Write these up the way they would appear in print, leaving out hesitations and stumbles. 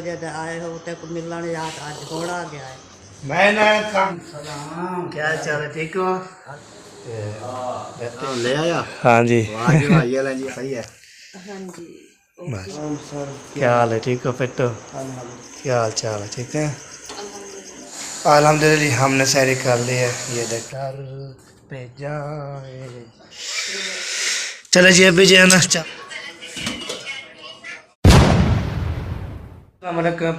वजह से आए हो ते को मिलन याद आज घोड़ा आ गया है। मैंने कम सलाम, क्या चल रहा, ठीक हो? ले आया। हाँ जी जी सही है। हाँ जी सर क्या हाल है, ठीक हो? फिर तो क्या हाल चाल है, ठीक है? अल्हम्दुलिल्लाह हमने सैरी कर ली है। ये देख घर पे जाए, चले जी अभी जो है ना।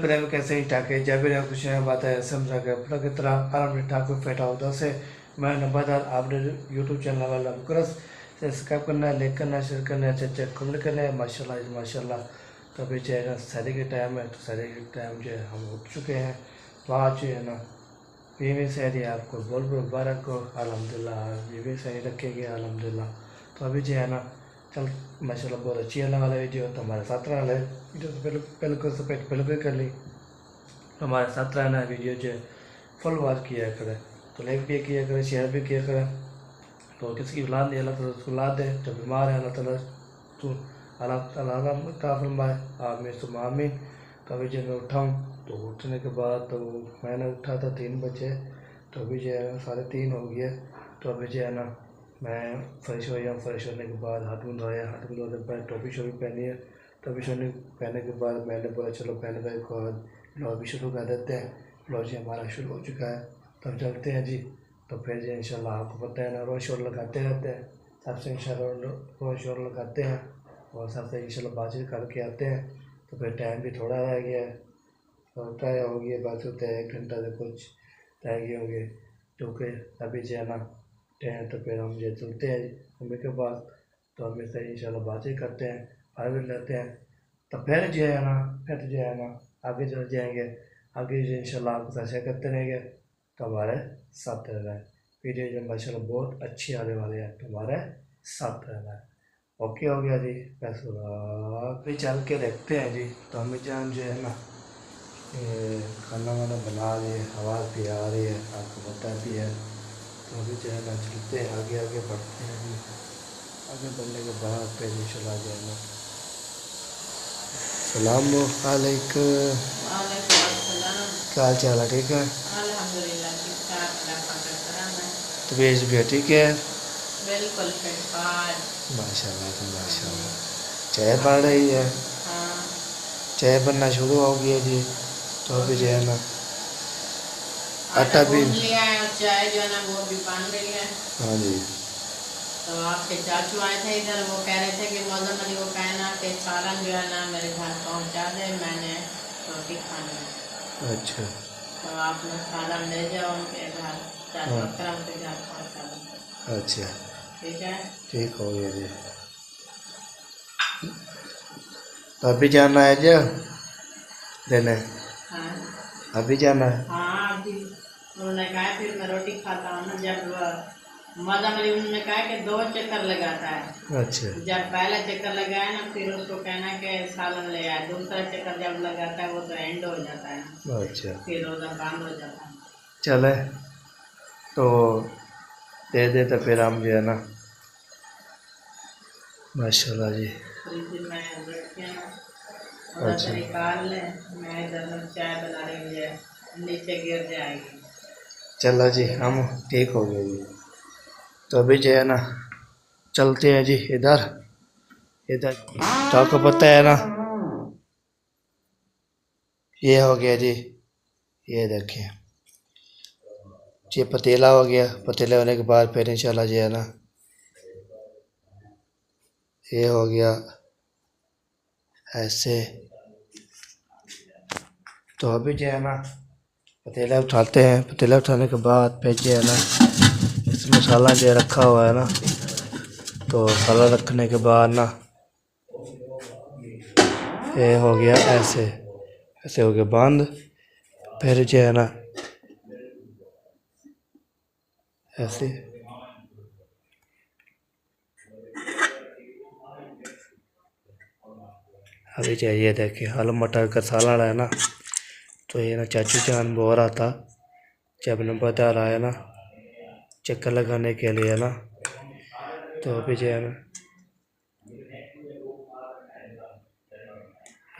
प्रेम कैसे ही ठाके जब भी कुछ बात है समझा के अपना की तरह आराम ठाकुर बैठा होता से मैं नंबरदार आपने यूट्यूब चैनल वाला मुकरस सब्सक्राइब करना है, लाइक करना है, शेयर करना है, अच्छा कमेंट करना है। माशाल्लाह माशाल्लाह। तो अभी जो है ना शादी के टाइम है, तो शादी के टाइम जो है हम उठ चुके हैं। तो आज जो है ना बीवी शादी आपको बहुत बहुत मुबारक हो। अल्हम्दुलिल्लाह बीवी शादी रखेगी अल्हम्दुलिल्लाह। तो अभी जो है ना चल माशाल्लाह बहुत अच्छी है वाला वीडियो। तो हमारे साथ रहना है वीडियो तो पहले को से पहले कर ली। तो हमारे साथ रहना है वीडियो जो फुल वॉच किया करें, तो लाइक भी किया करें, शेयर भी किया करें। तो किसी की औलाद नहीं अल्लाह ताला उसको औलाद दे, जो बीमार है अल्लाह ताला तो अल्लाह ताला फरमाए आमीन सुम्मा आमीन। तो अभी जब मैं उठाऊँ तो उठने के बाद तो मैंने उठा था 3 बजे, तो अभी जो है 3:30 हो गया। तो अभी जो है ना मैं फ्रेश हो गया। फ्रेश होने के बाद हाथ मुँह धोया, हाथ मुँह धोने के बाद टोपी शोपी पहनी है। टोपी शोपी पहनने के बाद मैंने बोला चलो पहन भाई को ब्लॉग भी शुरू कर देते हैं। ब्लॉग जी हमारा शुरू हो चुका है, तो हम चलते हैं जी। तो फिर जी इंशाल्लाह आपको पता है ना रोज़ शोर लगाते रहते हैं, सबसे इंशाल्लाह रोज़ शोर लगाते हैं और सबसे इंशाल्लाह बातचीत करके आते हैं। तो फिर टाइम भी थोड़ा रह गया है, तो तय हो गया बात होता है 1 घंटा से कुछ रह गए होंगे। क्योंकि अभी जो है ना टाइम तो फिर हम जो चलते हैं मम्मी के पास, तो हमें से इंशाल्लाह बातचीत करते हैं, बाहर भी लेते हैं। तो फिर जो है ना आगे चल जाएंगे, आगे जो इंशाल्लाह आपके साथ शेयर करते रहेंगे। तो हमारे साथ रहना है, वीडियो जो माशाल्लाह बहुत अच्छी आने वाली है, तो हमारे साथ रहना है। ओके हो गया जी, फिर चल के देखते हैं जी। तो हमें जान जो है ना खाना वाना बना रही है, आवाज़ भी आ रही है, आपको पता भी है। तो अभी जो है ना चलते हैं, आगे आगे बढ़ते हैं जी। आगे बढ़ने के बाद फिर इंशाल्लाह जो है ना सलाम अलैकुम, क्या हाल चाल है, ठीक है? तबीयत भी ठीक है? बिल्कुल माशाल्लाह तो माशाल्लाह। चाय बन रही है? चाय बनना शुरू हो गई है जी। तो अभी जो है ना आटा भी लिया है और चाय जो है ना वो भी बन रही है। हाँ जी। तो आपके चाचू आए थे इधर, वो कह रहे थे कि मौजम अली को कहना कि सालन जो है ना मेरे घर पहुंचा दे, मैंने रोटी खानी है। अच्छा तो आप लोग सालन ले जाओ उनके घर, चाचू अकरम के घर पहुंचा दो। अच्छा ठीक है, ठीक हो गया जी। तो अभी जाना है जो देने? हाँ अभी जाना है? हाँ अभी उन्होंने कहा फिर मैं रोटी खाता हूँ ना। जब मौजम अली उन्होंने कहा कि 2 चक्कर लगाता है। अच्छा जब पहला चक्कर लगाया ना फिर उसको कहना कि सालन ले आए। दूसरा चक्कर जब लगाता है वो तो एंड हो जाता है, अच्छा फिर रोजा बंद हो जाता है। चले तो दे दे तो फिर हम जो है ना माशाल्लाह जी। फ्रिज में रख के ना थोड़ा सा निकाल ले, मैं इधर चाय बना रही है, नीचे गिर जाएगी। चलो जी हम ठीक हो गए जी। तो अभी जो है ना चलते हैं जी इधर इधर। तो आपको पता है ना ये हो गया जी, ये देखिए ये पतीला हो गया। पतीला होने के बाद फिर इंशाल्लाह जो है ना ये हो गया ऐसे। तो अभी जो है ना पतीला उठाते हैं, पतीला उठाने के बाद फिर जो है ना इस मसाला जो रखा हुआ है ना, तो मसाला रखने के बाद ना ये हो गया ऐसे, ऐसे हो गया बंद। फिर जो है ना ऐसे अभी चाहिए देखिए आलू मटर का सालन है ना। तो ये ना चाचू जान बोल रहा था जब नंबरदार आया ना चक्कर लगाने के लिए ना, तो अभी जो है ना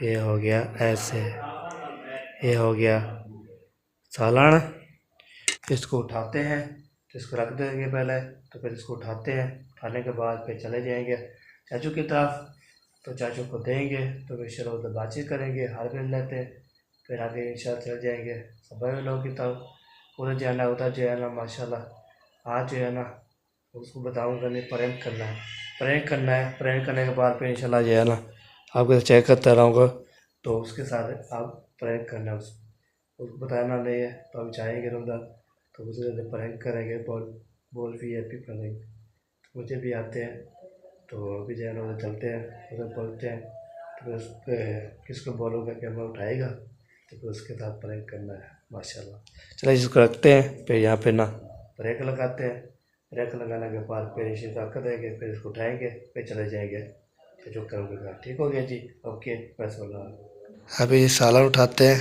ये हो गया ऐसे। ये हो गया सालन। इसको उठाते हैं, तो इसको रख देंगे पहले, तो फिर इसको उठाते हैं। उठाने के बाद फिर चले जाएंगे चाचू की तरफ, तो चाचू को देंगे, तो फिर चलो उधर बातचीत करेंगे, हाल मिल लेते हैं, फिर आगे इंशाल्लाह चले जाएंगे सभी लोगों की तरफ। उधर जो है ना, उधर जो है ना माशाल्लाह आज जो है ना उसको बताऊँगा नहीं, प्रैंक करना है, प्रैंक करना है। प्रैंक करने के बाद फिर इंशाल्लाह जो है ना आपको चेक करता रहूँगा, तो उसके साथ आप प्रैंक करना है, उसको बताना नहीं है। तो हम जाएंगे उधर, तो उसे प्रैंक करेंगे, बॉल VIP प्रैंक मुझे भी आते हैं। तो अभी जो है ना उधर चलते हैं, उधर बोलते हैं, तो फिर उस पर किसको बोलूँगा कैमरा उठाएगा, तो फिर उसके साथ प्रैंक करना है माशाल्लाह। चलो इसको रखते हैं, फिर यहाँ पे ना ब्रेक लगाते हैं, ब्रेक लगाने के बाद फिर इसे रख देंगे, फिर इसको उठाएंगे, फिर चले जाएंगे जो करोगे। ठीक हो गया जी, ओके बस बोला। अभी सालन उठाते हैं,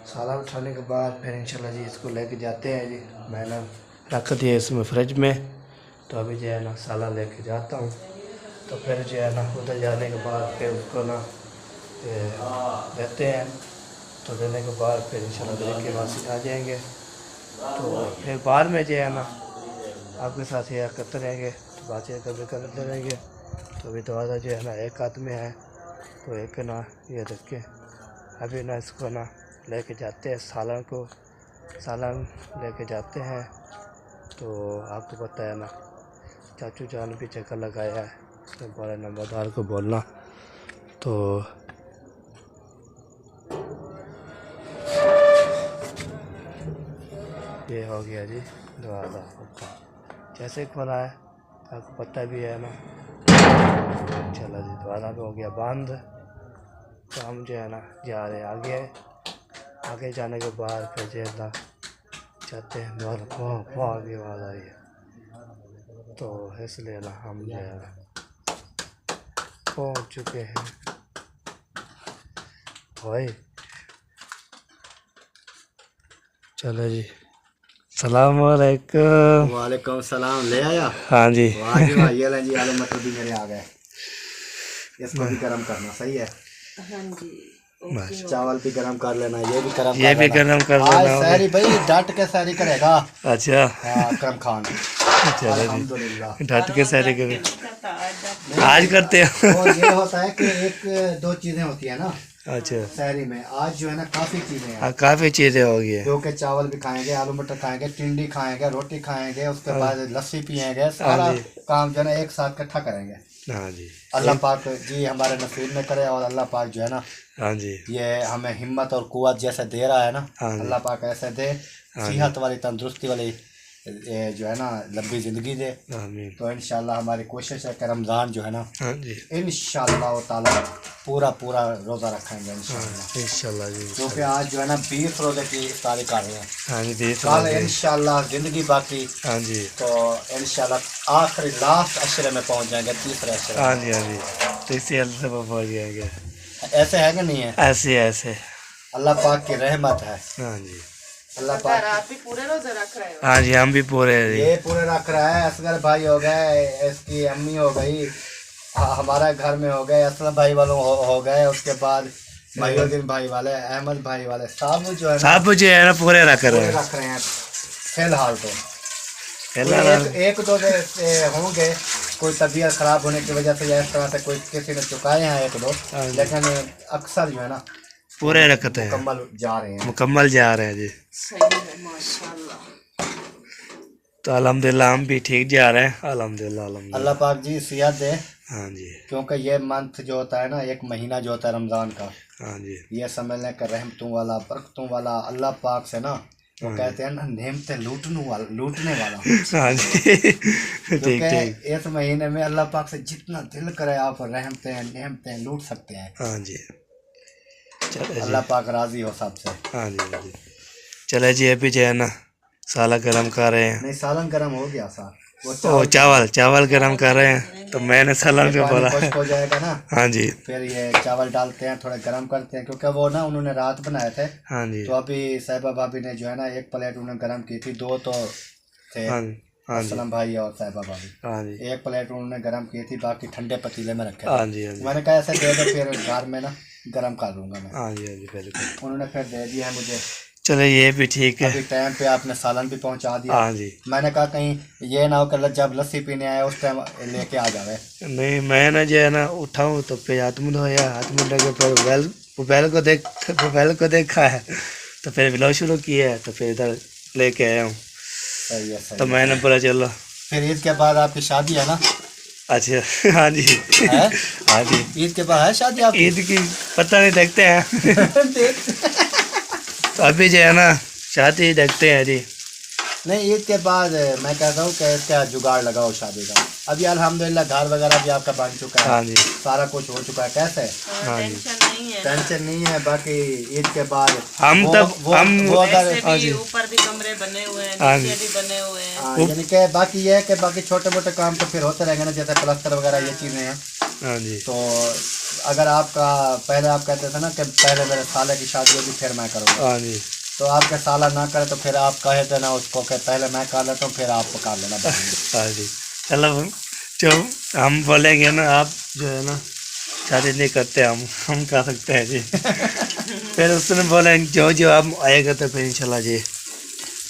सालन उठाने के बाद फिर इंशाल्लाह जी इसको लेके जाते हैं जी। मैंने रख दिया इसमें फ्रिज में, तो अभी जो है ना सालन लेके जाता हूँ। तो फिर जो है ना उधर जाने के बाद फिर उसको ना देते हैं, तो देने के बाद फिर इंशाल्लाह देख के वापस आ जाएंगे। तो फिर बाद में जो है ना आपके साथ ये करते रहेंगे, तो बातें कभी करते रहेंगे। तो अभी दरवाज़ा जो है ना एक हाथ में है, तो एक ना ये देख के अभी ना इसको ना लेके जाते हैं, सालन को सालन लेके जाते हैं। तो आपको पता है ना चाचू जान भी चक्कर लगाया है, तो बड़े नंबरदार को बोलना। तो ये हो गया जी दरवाज़ा, कैसे खोला है आपको पता भी है ना। चलो जी दरवाज़ा हो गया बंद। तो हम जो है ना जा रहे हैं आगे, आगे जाने के बाद फिर जो है ना जाते हैं बहुत आगे आवाज़ आ रही है, तो इसलिए ना हम जो है ना पहुँच चुके हैं भाई। चलो जी सलाम वालेकुम। वालेकुम सलाम। ले आया? हाँ जी वाह जी वाह, ये ले जी आलू मटर भी मेरे आ गए, इसको भी गर्म करना सही है। हाँ जी, बस चावल भी गर्म कर लेना, ये भी गर्म ये कर भी लेना। गर्म कर आज लेना। सहरी भाई डट के सहरी करेगा। अच्छा हाँ अकरम खान, चलो जी अल्हम्दुलिल्लाह। ढट के सारे कर आज करते हैं। और ये होता है कि एक दो चीजें होती है ना अच्छा सहरी में, आज जो है ना काफी चीजें हैं, काफ़ी चीज़ें हो गई है। जो कि चावल भी खाएंगे, आलू मटर खाएंगे, टिंडी खाएंगे, रोटी खाएंगे, उसके बाद लस्सी पियेंगे, सारा काम जो है ना एक साथ इकट्ठा करेंगे। हाँ जी अल्लाह पाक जी हमारे नसीब में करे, और अल्लाह पाक जो है ना हाँ जी ये हमें हिम्मत और कुव्वत जैसे दे रहा है ना, हाँ जी। अल्लाह पाक ऐसे दे, सेहत वाली तंदुरुस्ती वाली ये जो है ना लंबी ज़िंदगी दे। आमीन। तो इंशाल्लाह हमारी कोशिश है कि रमज़ान जो है ना हाँ जी इंशाल्लाह ताला पूरा पूरा रोज़ा रखेंगे इंशाल्लाह। इंशाल्लाह जी क्योंकि आज जो है ना 20 रोज़े की इफ्तारी कर रहे हैं, हाँ जी 20 कल इंशाल्लाह ज़िंदगी बाकी, हाँ जी तो इंशाल्लाह आखिरी लास्ट अशरे में पहुंच जाएंगे, तीसरे अशरे। हाँ जी हाँ जी तो इसी अल्लाह से पहुँच जाएंगे। ऐसे है कि नहीं है? ऐसे ऐसे अल्लाह पाक की रहमत है। हाँ जी अल्लाह पाक आप भी पूरे रोजे रख रहे हो? हाँ जी हम भी पूरे ये पूरे रख रहा है। असगर भाई हो गए, इसकी अम्मी हो गई, हमारा घर में हो गए, असलम भाई वालों हो गए, उसके बाद महीउद्दीन भाई वाले, अहमद भाई वाले, सब जो है ना सब जो है ना पूरे रख रहे हैं रख रहे हैं फिलहाल। तो एक दो होंगे कोई तबीयत खराब होने की वजह से या इस तरह से कोई किसी ने चुकाए हैं एक दो, लेकिन अक्सर जो है ना पूरे रखते हैं, मुकम्मल जा रहे हैं। मुकम्मल जा रहे हैं जी। सही है माशाल्लाह। तो अल्हम्दुलिल्लाह हम भी ठीक जा रहे हैं अल्हम्दुलिल्लाह अल्हम्दुलिल्लाह। अल्लाह पाक जी सेहत दे। हाँ जी क्योंकि ये मंथ जो होता है ना, एक महीना जो होता है रमज़ान का, हाँ जी ये समझ लें कि रहमतों वाला बरकतों वाला अल्लाह पाक से ना, वो कहते हैं ना नेमतें लूटने वाला। हाँ जी ठीक क्योंकि ठीक इस महीने में अल्लाह पाक से जितना दिल करे आप रहमतें नेमतें लूट सकते हैं। हाँ जी चले जी अल्लाह पाक राजी हो सबसे। हाँ जी चले जी अभी जो है ना साला गरम कर रहे हैं। नहीं सालन गर्म हो गया सर, ओ चावल गरम कर रहे हैं, तो मैंने सालन को बोला खुश्क हो जाएगा ना, हाँ जी फिर ये चावल डालते हैं, थोड़े गर्म करते हैं, क्योंकि वो ना उन्होंने रात बनाए थे। हाँ जी तो अभी साहिबा भाभी ने जो है ना एक प्लेट उन्होंने गर्म की थी, दो तो थे, हाँ हाँ जी असलम भाई और साहिबा भाभी। हाँ जी एक प्लेट उन्होंने गर्म की थी, बाकी ठंडे पतीले में रखे हाँ थे। जी हाँ जी मैंने कहा ऐसे दे दो, फिर घर में ना गर्म कर लूँगा मैं। हाँ जी हाँ जी बिल्कुल। उन्होंने फिर दे दिया है मुझे। चलो ये भी ठीक है। अभी टाइम पे आपने सालन भी पहुंचा दिया। हाँ जी मैंने कहा कहीं ये ना हो कि जब लस्सी पीने आए उस टाइम लेके आ जावे। नहीं, मैं ना जो है ना उठाऊँ तो फिर हाथ मुँह धोया, हाथ मुँह धो के फिर मोबाइल को देखा है, तो फिर ब्लॉग शुरू किया है, तो फिर इधर लेके आया हूँ। सही है, सही तो है। मैंने बोला चलो। फिर ईद के बाद आपकी शादी है ना? अच्छा हाँ जी है? हाँ जी ईद के बाद है शादी आपकी? ईद की पता नहीं, देखते हैं तो अभी जो है ना शादी देखते हैं जी। नहीं, ईद के बाद मैं कहता हूँ कि इसका जुगाड़ लगाओ शादी का। अभी अल्हम्दुलिल्लाह घर वगैरह भी आपका बन चुका है। हाँ जी सारा कुछ हो चुका है। कैसे? हाँ जी टेंशन नहीं है, टेंशन नहीं है। बाकी ईद के बाद हम तब वो अगर वैसे हाँ भी जी ऊपर भी कमरे बने हुए हैं, हाँ नीचे जी भी बने हुए हैं। हाँ, यानी कि बाकी ये है कि बाकी छोटे मोटे काम तो फिर होते रहेंगे ना, जैसे प्लास्टर वगैरह ये चीज़ें हैं। हाँ जी तो अगर आपका पहले आप कहते थे ना कि पहले मेरे साले की शादी होगी फिर मैं करूँगा, हाँ जी तो आपके साला ना करे तो फिर आप कहे थे ना उसको कि पहले मैं कर लेता हूँ फिर आप कर लेना बाद में। हाँ जी। चलो जो हम बोलेंगे ना, आप जो है ना शादी नहीं करते, हम कर सकते हैं जी फिर उसने बोला जो जो आप आएगा तो फिर इंशाल्लाह जी,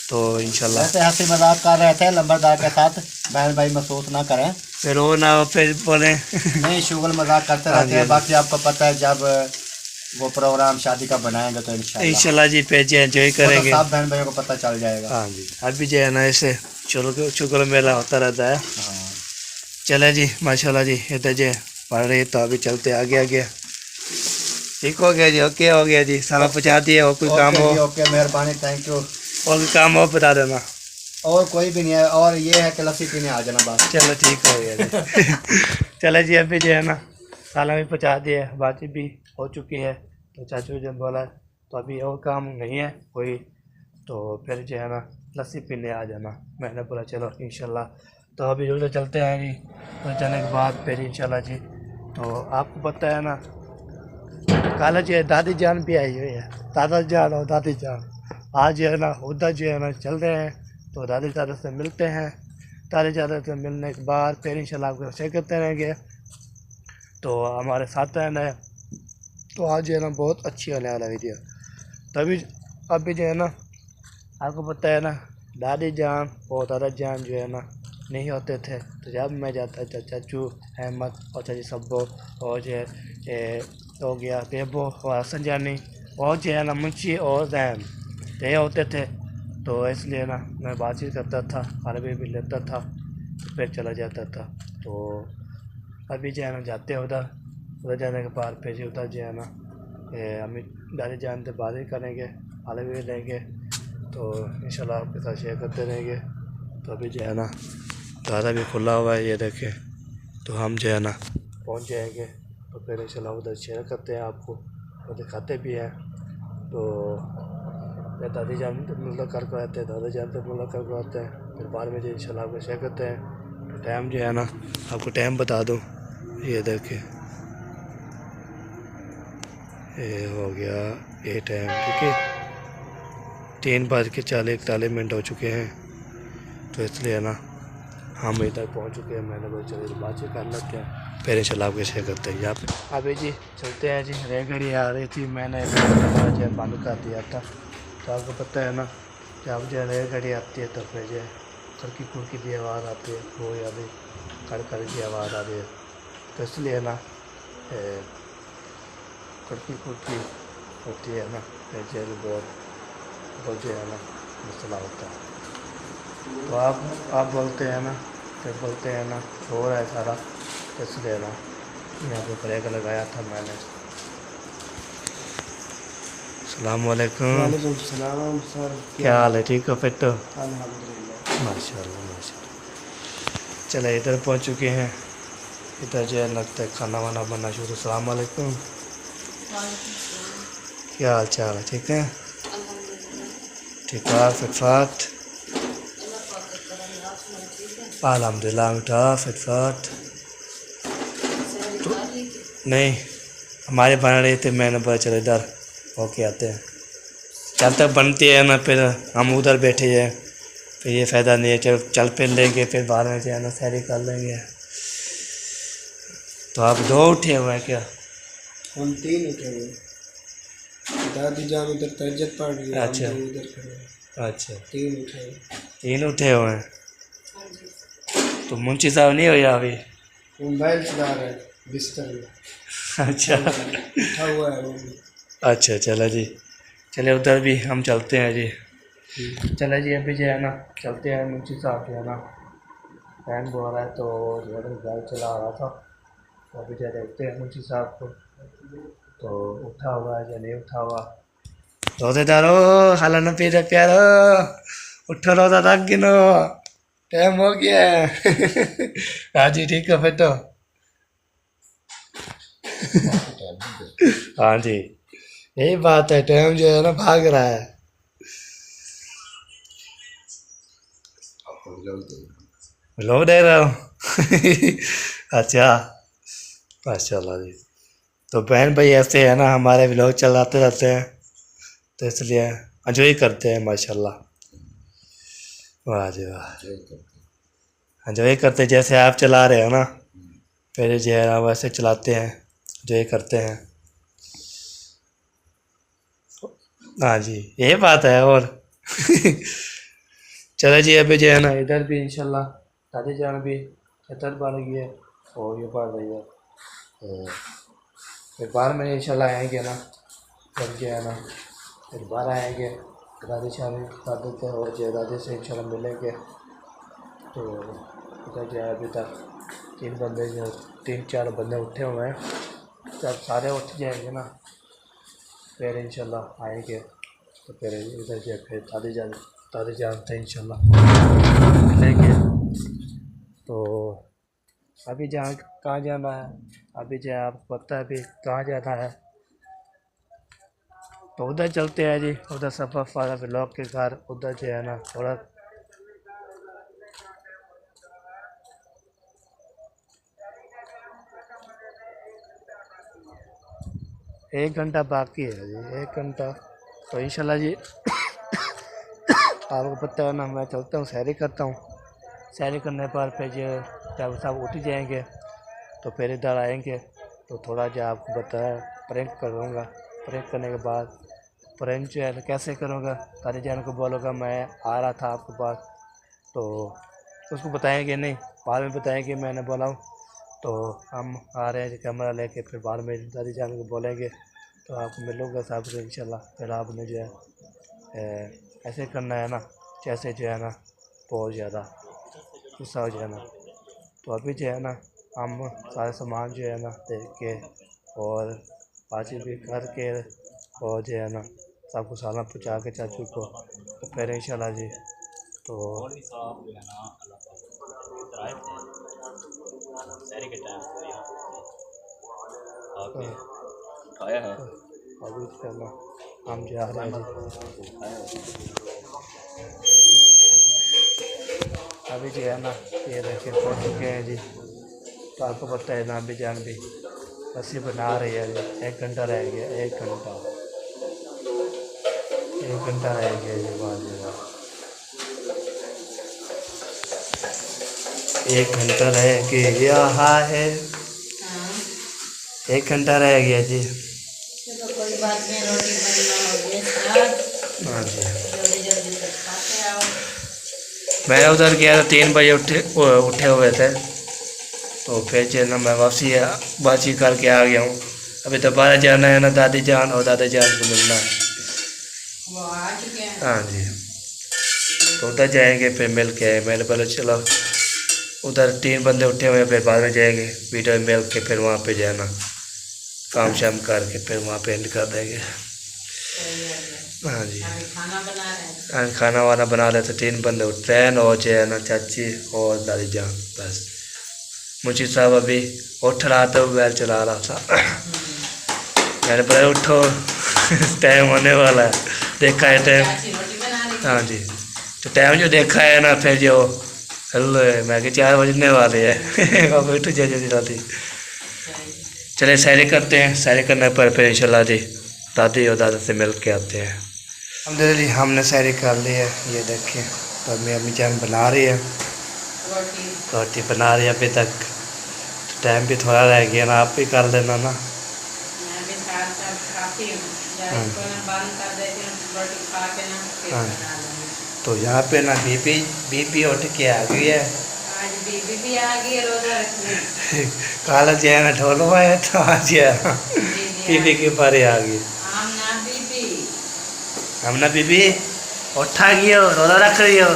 तो इंशाल्लाह वैसे हंसी मजाक कर रहे थे लंबरदार के साथ, बहन भाई महसूस ना करें। फिर वो ना हो फिर बोले नहीं, शुगल मजाक करते हाँ रहते जी, हैं। हाँ जी। बाकी आपको पता है जब वो प्रोग्राम शादी का बनाएंगे तो इंशाल्लाह इंशाल्लाह जी फिर जो एंजॉय वो तो करेंगे। सब बहन भाइयों को पता चल जाएगा। हाँ जी अभी जो है ना ऐसे चलो शुक्र मेला होता रहता है। हाँ, चले जी माशाल्लाह जी, इधर जो पढ़ रही तो अभी चलते आगे आगे। ठीक हो गया जी, ओके हो गया जी, सारा पहुँचा दिए। और कोई काम ओके हो जी, ओके, मेहरबानी, थैंक यू। और कोई काम हो बता देना। और कोई भी नहीं है, और ये है कि लस्सी पीने आ जाना बस। चलो ठीक हो गया जी चले जी अभी जो है ना साला भी पहुँचा दिए, बातचीत भी हो चुकी है। तो चाचू जब बोला तो अभी और काम नहीं है कोई, तो फिर जो है ना लस्सी पीने आ जाना। मैंने बोला चलो इंशाल्लाह। तो अभी उधर चलते हैं जी, तो जाने के बाद फिर इंशाल्लाह जी। तो आपको पता है ना कल जो है दादी जान भी आई हुई है, दादा जान और दादी जान। आज जो है ना उधर जो है ना चल रहे हैं, तो दादी दादा से मिलते हैं। दादी दादा से मिलने के बाद फिर इंशाल्लाह आपको शेयर करते रहेंगे। तो हमारे साथ रहना है। तो आज जो है ना बहुत अच्छी होने वाला वीडियो। तभी अभी जो है ना आपको पता है ना दादी जान और दादा जान जो है ना नहीं होते थे, तो जब मैं जाता था चाचू अहमद और चाची सब्बो और जो है हो गया बेबो और हसन जानी और जो है ना मुंशी और जैन ये होते थे। तो इसलिए ना मैं बातचीत करता था, अरबी भी लेता था, तो फिर चला जाता था। तो अभी जो है ना जाते हैं उधर जाने के बाद फिर उधर जो है ना हम दादी जान से बात करेंगे, अरबी भी लेंगे, तो इंशाल्लाह आपके साथ शेयर करते रहेंगे। तो अभी जो है ना दादा भी खुला हुआ है, ये देखें। तो हम जो है ना पहुंच जाएंगे, तो फिर इंशाल्लाह उधर शेयर करते हैं, आपको वो दिखाते भी हैं। तो दादी जान मुलाकात करवाते हैं, दादा जान से मुलाकात करवाते हैं, फिर बाद में जो इंशाल्लाह आपको शेयर करते हैं। तो टाइम जो है ना आपको टाइम बता दूँ, ये देखें ये हो गया ये टाइम, ठीक है 3:41 हो चुके हैं। तो इसलिए ना हम इधर पहुंच चुके हैं। मैंने बोला चलिए बातचीत कर लेते हैं, फिर इंशाल्लाह आपको शेयर करते हैं यहाँ पे। अभी जी चलते हैं जी, रेलगाड़ी आ रही थी, मैंने जो बंद कर दिया था। तो आपको पता है ना जब जो रेलगाड़ी आती है तो फिर जो खड़की खुड़की की आवाज़ आती है, वो या भी कड़ की आवाज़ आ रही है। तो इसलिए ना खड़की खुड़की होती है ना, फिर जो बहुत जो है ना मसला होता है। तो आप बोलते हैं ना, फिर बोलते हैं ना हो रहा है सारा, तो इसलिए ना यहाँ पे ब्रेक लगाया था मैंने। अस्सलाम वालेकुम। वालेकुम सलाम सर, क्या हाल है, ठीक हो फिर? तो अल्हम्दुलिल्लाह। माशाल्लाह माशाल्लाह। चले इधर पहुँच चुके हैं, इधर जो है लगता है खाना वाना बनना शुरू। अस्सलाम वालेकुम, क्या हाल चाल है, ठीक है? ठीक ठाक फिट अल्हम्दुलिल्लाह मिठा फिट। तो नहीं हमारे बन रहे थे, मैंने बोला चलो इधर होके आते हैं। जब तक बनती है ना फिर हम उधर बैठे हैं, फिर ये फ़ायदा नहीं है, चल फिर लेंगे, फिर बाद में जो है ना सैरी कर लेंगे। तो आप 2 उठे हुए हैं क्या? हम 3 उठे हुए। दादी जान उधर तहज्जुद पढ़ रही है, अच्छा। हम तो उधर खड़े हैं। अच्छा, 3 उठे हुए। 3 उठे हुए हैं। तो मुंशी साहब नहीं हो या अभी? मोबाइल चला रहा है बिस्तर में, अच्छा उठा हुआ है वो भी। अच्छा, चलो जी, चले उधर भी हम चलते हैं जी। चले जी, अभी जो है ना चलते हैं। मुंशी साहब जो है ना फैन बोल रहा है, तो जो है गाड़ी चला रहा था, तो अभी जो देखते हैं मुंशी साहब को, तो उठा हुआ है या नहीं उठा हुआ। रोजेदारो खाला न पी रहे प्यारो, उठो रोजा रख गिनो, टाइम हो गया है। हाँ जी, ठीक है फिर तो। हाँ जी, यही बात है, टाइम जो है ना भाग रहा है। लोग दे रहा हूँ। अच्छा, माशाल्लाह जी। तो बहन भाई ऐसे है ना, हमारे व्लॉग चलाते रहते हैं, तो इसलिए एंजॉय करते हैं माशाल्लाह। वाह जी वाह, एंजॉय करते हैं जैसे आप चला रहे हो ना, फिर जो है ना वैसे चलाते हैं, एंजॉय करते हैं। हाँ जी, ये बात है। और चलो जी, अभी जो है ना इधर भी इंशाल्लाह दादी जान भी छतर बन रही है और ये बढ़ रही है, तो फिर बाहर में इंशाल्लाह आएंगे ना, जब जो है ना फिर बाहर आएंगे, दादी शादी दादी से और जो दादी से इंशाल्लाह मिलेंगे। तो इधर जो है अभी तक 3-4 बंदे उठे हुए हैं, जब सारे उठ जाएंगे ना फिर इंशाल्लाह आएंगे, तो फिर इधर जो है फिर दादी जानते हैं इंशाल्लाह मिलेंगे। तो अभी जहाँ कहाँ जाना है, अभी जो है आपको पता है अभी कहाँ जाना है, तो उधर चलते हैं जी। उधर सफ़र फारा व्लॉग के घर, उधर जो है ना थोड़ा 1 घंटा बाकी है जी, 1 घंटा। तो इंशाल्लाह जी आपको पता है ना, मैं चलता हूँ, सैरी करता हूँ, सैरी करने पर फिर जो जब सब उठ जाएंगे तो फिर इधर आएंगे, तो थोड़ा जो आपको बताया प्रैंक करूँगा। प्रैंक करने के बाद प्रैंक जो है कैसे करूँगा, दादी जान को बोलूँगा मैं आ रहा था आपके पास, तो उसको बताएंगे नहीं, बाद में बताएंगे मैंने बोला हूँ, तो हम आ रहे हैं कैमरा लेके, फिर बाद में दादी जान को बोलेंगे तो आपको मिलूँगा साहब से इंशाल्लाह। फिर आपने जो है ऐसे करना है ना, जैसे जो है ना बहुत ज़्यादा गुस्सा हो जाए ना। तो अभी जो है ना हम सारे सामान जो है ना देख के और बातचीत भी करके और जो है ना सबको सालन पहुँचा के चाचू को, तो फिर इंशाल्लाह जी तो अभी चलना हम जा रहे हैं जी। अभी जो है ना ये देखिए पहुँच चुके हैं जी। तो आपको पता है ना अभी जान भी लस्सी बना रही है जी। 1 घंटा रह गया, 1 घंटा रह गया जी। वाह 1 घंटा रह गया है, 1 घंटा रह गया जी। चलो कोई बात नहीं, रोटी बनना हो गया स्टार्ट, हाँ जी, जल्दी जल्दी से खाते आओ। मैं उधर गया था 3 बजे उठे हुए थे, तो फिर जो है ना मैं वापसी बातचीत करके आ गया हूँ। अभी दोबारा जाना है ना दादी जान और दादा जान को मिलना है। वो आ चुके हैं। हाँ जी, तो उधर जाएंगे फिर मिल के आए। मैंने बोला चलो उधर 3 बंदे उठे हुए हैं, फिर बाद में जाएंगे वीडियो मिल के, फिर वहाँ पे जाना काम शाम करके फिर वहाँ पे एंड कर देंगे। हाँ जी, अभी खाना बना रहे हैं। हाँ, खाना वाना बना रहे थे। 3 बंदे उठ रहे हैं और जो है ना चाची और दादी जान, बस। मुंशी साहब अभी उठ रहा था, मोबाइल चला रहा था। मैंने बोला उठो टाइम होने वाला है, देखा है टाइम। चाची रोटी बना रही है। हाँ जी, तो टाइम जो देखा है ना फिर जो हेलो मैं कि 4 बजने वाले हैं। अब उठ जाए जल्दी दादी। चले सैरी करते हैं, सैरी करने पर फिर इंशाल्लाह जी दादी और दादा से मिल के आते हैं। हमने सैरी कर ली है, ये देखिए तो अम्मी जान बना रही है, रोटी रोटी बना रही है अभी तक। टाइम भी थोड़ा रह गया ना, आप भी कर लेना ना। मैं भी साथ साथ खाती हूँ, जब इसको ना बंद कर देती हूँ रोटी खा के ना फिर हाँ। बना लूँगी। तो यहाँ पे ना बीबी उठ के आ गई है। आज बीबी भी आ गई रोजा रखने। काला जो है ना ढोलवा है, तो आज बीबी के पारे आ गई। आमना बीबी हमने बीबी उठा गई हो, रोजा रख रही हो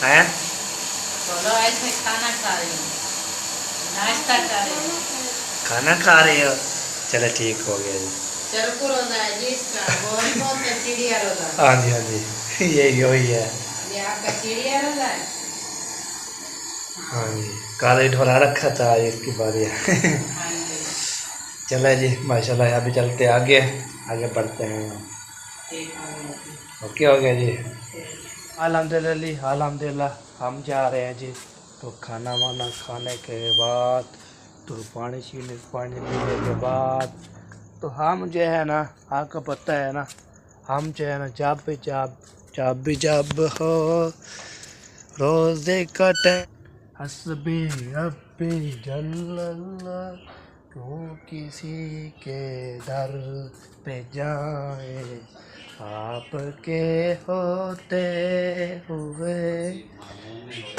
हैं? बोलो ऐसे खाना खा रही हूँ, नाश्ता कर रही हूँ। खाना खा रही हो, चलो ठीक हो गया जी। चरकू रोजा है जी इसका, वो नहीं बोलते चिड़िया रोजा। हाँ जी, हाँ जी, यही वही है। ये आपका चिड़िया रोजा है। हाँ जी, काला ही ढोला रखा था, इसकी बारी है। हाँ जी चलो जी, माशाल्लाह। अभी चलते आगे बढ़ते हैं। ठीक हो गया जी। ओके हो गया जी। अल्हम्दुलिल्लाह हम जा रहे हैं जी। तो खाना वाना खाने के बाद, तो पानी पीने के बाद, तो हम जो है ना, आपको पता है ना, हम जो है ना जब हो रोज़े कटे हस्बी रब्बी जल्लल्लाह, क्यों किसी के दर पे जाए आपके होते हुए,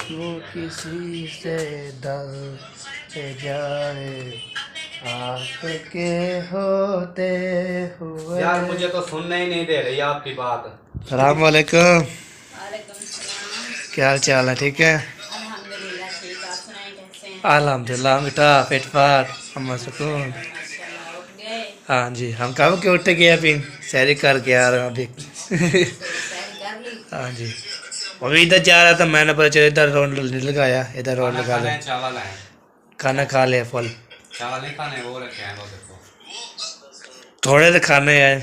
क्यों किसी से दर पे जाए आपके होते हुए। यार मुझे तो सुनने ही नहीं दे रही आपकी बात। सलाम वालेकुम। वालेकुम सलाम। क्या हाल चाल है? ठीक है, अल्हम्दुलिल्लाह ठीक। आप सुनाएं कैसे हैं? अल्हम्दुलिल्लाह। बेटा पेट फाट हम सुकून। माशाल्लाह उठ गए हाँ जी, हम कब के उठ गए, अभी सैरी करके आ रहे हैं अभी। तो सैर कर ली। हाँ जी, वो भी इधर जा रहा था, मैंने पता चला इधर रोड लगाया, इधर रोड लगा लिया। चावल है, खाना खा लिया फुल, चावल नहीं खाने, वो रखे हैं वो देखो। थोड़े से खाने हैं।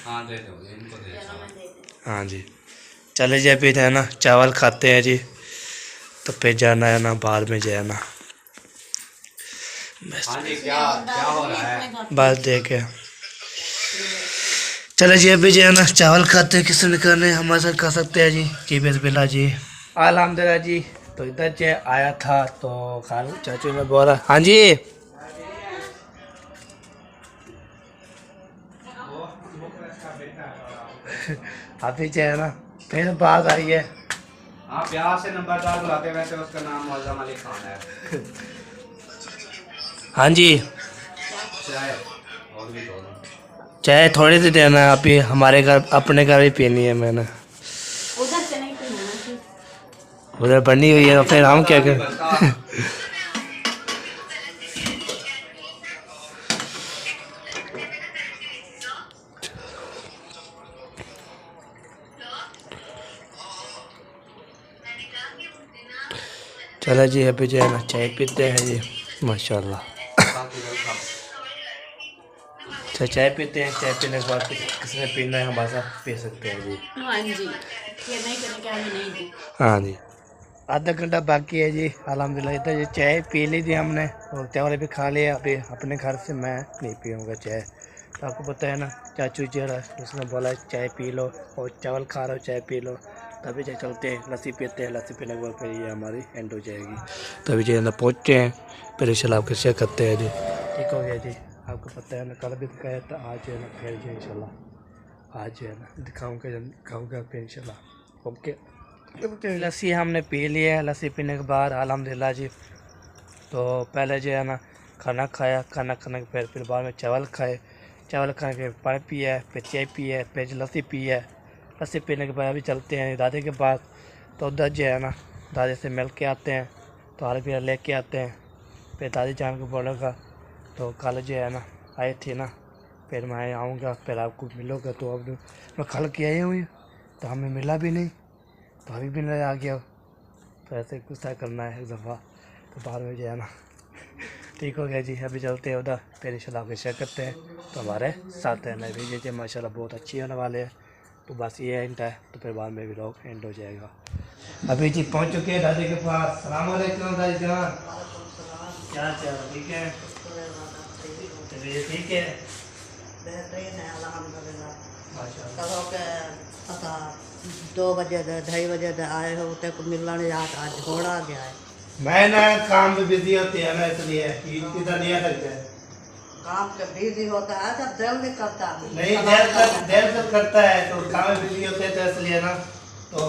हाँ दे दो इनको, दे चलो मैं दे देती हाँ जी, चले जी अभी है ना, चावल खाते हैं जी। तो फिर जाना है ना, बाद में जो है ना, हाँ जी, क्या क्या हो रहा है? बस देखे। चले जी अभी जो है ना, चावल खाते हैं। किसी ने करने हमारे साथ खा सकते हैं जी। जी बिस्मिल्लाह जी। अल्हम्दुलिल्लाह जी। तो इधर जो आया था, तो खान चाचू ने बोला हाँ जी, अभी जो है ना फिर बात आई है। हाँ, प्यार से नंबरदार बुलाते हैं, वैसे उसका नाम मौजम अली खान है। हाँ जी, चाय और भी दो। चाय थोड़ी सी देना है, अभी हमारे घर अपने घर भी पीनी है मैंने। उधर से नहीं पीना। उधर बनी हुई है, तो फिर हम क्या करें। चलो जी अभी जो है ना, चाय पीते हैं जी। माशाल्लाह। अच्छा, चाय पीते हैं। चाय पीने के बाद किसी ने पीना है हमारे साथ पी सकते हैं जी। हाँ जी, ये नहीं करने क्या हमें नहीं दी। हाँ जी, आधा घंटा बाकी है जी। अल्हम्दुलिल्लाह इधर ये चाय पी ली थी हमने, और चावल भी खा लिया। अभी अपने घर से मैं नहीं पीऊँगा चाय। तो आपको पता है ना, चाचू जरा उसने बोला चाय पी लो, और चावल खा रहे हो चाय पी लो। तभी जो चलते हैं, लस्सी पीते हैं। लस्सी पीने के बाद फिर ये हमारी एंड हो जाएगी। तभी जो है ना पहुँचते हैं, फिर इंशाल्लाह आपके शेयर करते हैं जी। ठीक हो गया जी। आपको पता है ना, कल भी दिखाया था, आज जो है ना फिर जो इंशाल्लाह आज जो है ना दिखाऊँगा फिर इंशाल्लाह। ओके, लस्सी हमने पी ली है। लस्सी पीने के बाद अल्हम्दुलिल्लाह जी, तो पहले जो है ना खाना खाया, खाना खाने के फिर बाद में चावल खाए। चावल खाने के पानी पिया, फिर चाय पिया, फिर लस्सी पिया। लस्सी पीने के बाद अभी चलते हैं दादी के पास। तो उधर जो है ना दादी से मिल के आते हैं, तो हाल भी ले के आते हैं। फिर दादी जान को बोलेगा, तो कल जो है ना आई थी ना, फिर मैं आऊँगा, फिर आपको मिलूँगा। तो अब मैं कल के आई हुई, तो हमें मिला भी नहीं, तो अभी भी नहीं आ गया। तो ऐसे गुस्सा करना है एक दफ़ा, तो बाद में जो है ना ठीक हो गया जी। अभी चलते हैं उधर, फिर इंशाल्लाह आपके शेयर करते हैं। तो हमारे साथ है नए वीडियो माशाल्लाह बहुत अच्छी होने वाले हैं। तो बस ये एंड है, तो फिर बाद में भी लोग एंड हो जाएगा। अभी जी पहुंच चुके हैं दादी के पास। सलाम वालेकुम दादी जान, क्या चल ठीक है? ठीक है, बेहतरीन है अल्हम्दुलिल्लाह। माशाल्लाह। कल हो के पता 2 बजे 2:30 बजे आए हो ते को मिलने याद आज घोड़ा गया है। मैं ना काम में बिजी होती है ना, इसलिए इधर नहीं आ सकते। काम के बिजी होता है जब दिल नहीं करता है। नहीं, देर तक करता है तो काम में बिजी होते हैं, तो इसलिए ना तो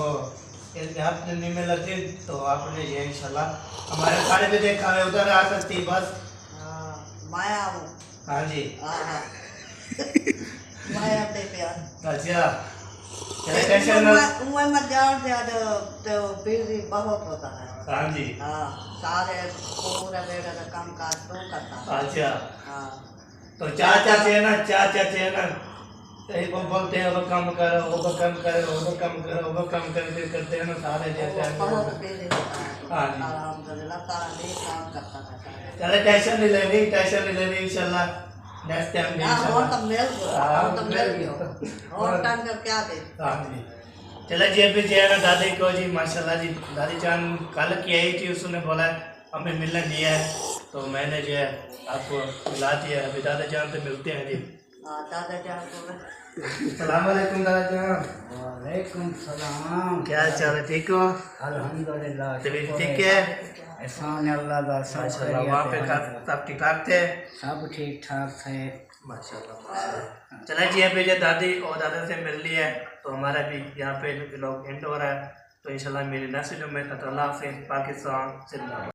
एक आपने नहीं में लगती तो आपने ये इंशाल्लाह हमारे खाने भी देखा है, उधर आ सकती बस। हाँ, माया हूँ। हाँ जी। हाँ माया दे प्यार। अच्छा, चले टेंशन ना। उम्र में जान से तो बिजी बहुत होता है। हाँ जी। हाँ, सारे पूरा बेड़ा का काम काज तो करता है। अच्छा, हाँ, तो चाचा है ना, वो बोलते हैं वो काम करो, वो काम करो, वो काम करो, वो काम करते करते हैं ना सारे बहुत बिजी होता है। हाँ जी। अल्हम्दुलिल्लाह सारा दिन काम करता है। चले टेंशन नहीं लेनी इंशाल्लाह नेक्स्ट टाइम में और तो मिल गयो, हाँ, और तो मिल गयो। और टाइम का क्या दे? हाँ जी। चले जी, अभी जो है ना दादी को जी माशाल्लाह जी, दादी जान कल की आई थी, उसने बोला हमें मिलने नहीं है, तो मैंने जो है आपको मिला दिया। अभी दादा जान से मिलते हैं जी। हाँ, दादा जान बोले। अस्सलाम वालेकुम दादा जान। वालेकुम सलाम। क्या हाल चाल है, ठीक हो? अल्हम्दुलिल्लाह। तबीयत ठीक है? एहसान अल्लाह का, सब माशाल्लाह। वहाँ पे सब ठीक ठाक थे? सब ठीक ठाक थे। माशाल्लाह। चला जी, अभी जो दादी और दादा से मिल ली है तो हमारा भी यहाँ पे लोग एंड हो रहा है, तो इंशाल्लाह मेरी नेक्स्ट वीडियो में तक अल्लाह हाफ़िज़। पाकिस्तान जिंदाबाद।